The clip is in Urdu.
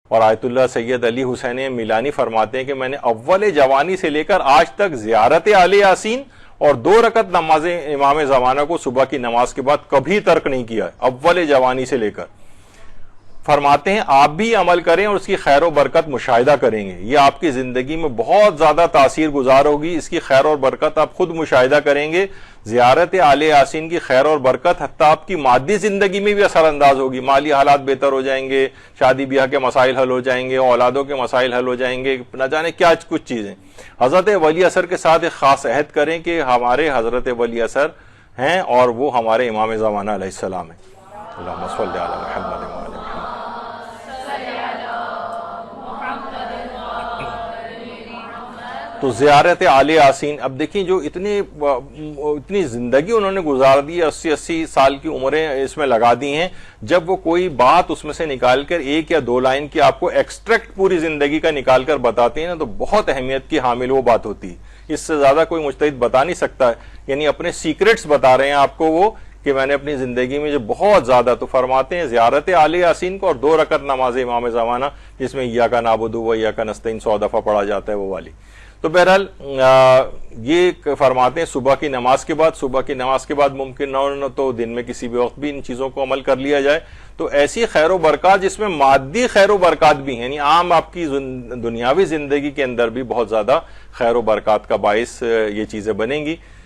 اور آیت اللہ سید علی حسین میلانی فرماتے ہیں کہ میں نے اول جوانی سے لے کر آج تک زیارت آل یاسین اور 2 رکعت نماز امام زمانہ کو صبح کی نماز کے بعد کبھی ترک نہیں کیا، اول جوانی سے لے کر۔ فرماتے ہیں آپ بھی عمل کریں اور اس کی خیر و برکت مشاہدہ کریں گے، یہ آپ کی زندگی میں بہت زیادہ تاثیر گزار ہوگی، اس کی خیر اور برکت آپ خود مشاہدہ کریں گے۔ زیارت آل یاسین کی خیر اور برکت حتیٰ آپ کی مادی زندگی میں بھی اثر انداز ہوگی، مالی حالات بہتر ہو جائیں گے، شادی بیاہ کے مسائل حل ہو جائیں گے، اولادوں کے مسائل حل ہو جائیں گے، نہ جانے کیا کچھ چیزیں۔ حضرت ولی اثر کے ساتھ ایک خاص عہد کریں کہ ہمارے حضرت ولی اثر ہیں اور وہ ہمارے امام زمانہ علیہ السلام ہیں۔ اللہم صلی علی محمد وعلی محمد۔ تو زیارت آل یاسین، اب دیکھیں جو اتنی زندگی انہوں نے گزار دی، 80 سال کی عمریں اس میں لگا دی ہیں، جب وہ کوئی بات اس میں سے نکال کر 1 یا 2 لائن کی آپ کو ایکسٹریکٹ پوری زندگی کا نکال کر بتاتے ہیں نا، تو بہت اہمیت کی حامل وہ بات ہوتی ہے، اس سے زیادہ کوئی مجتہد بتا نہیں سکتا ہے، یعنی اپنے سیکرٹس بتا رہے ہیں آپ کو وہ کہ میں نے اپنی زندگی میں جو بہت زیادہ، تو فرماتے ہیں زیارت آل یاسین کو اور 2 رکعت نماز امام زمانہ جس میں ایاک نعبد و ایاک نستعین 100 دفعہ پڑھا جاتا ہے وہ والی۔ تو بہرحال یہ فرماتے ہیں صبح کی نماز کے بعد ممکن نہ ہو تو دن میں کسی بھی وقت بھی ان چیزوں کو عمل کر لیا جائے، تو ایسی خیر و برکات جس میں مادی خیر و برکات بھی ہیں، یعنی عام آپ کی دنیاوی زندگی کے اندر بھی بہت زیادہ خیر و برکات کا باعث یہ چیزیں بنیں گی۔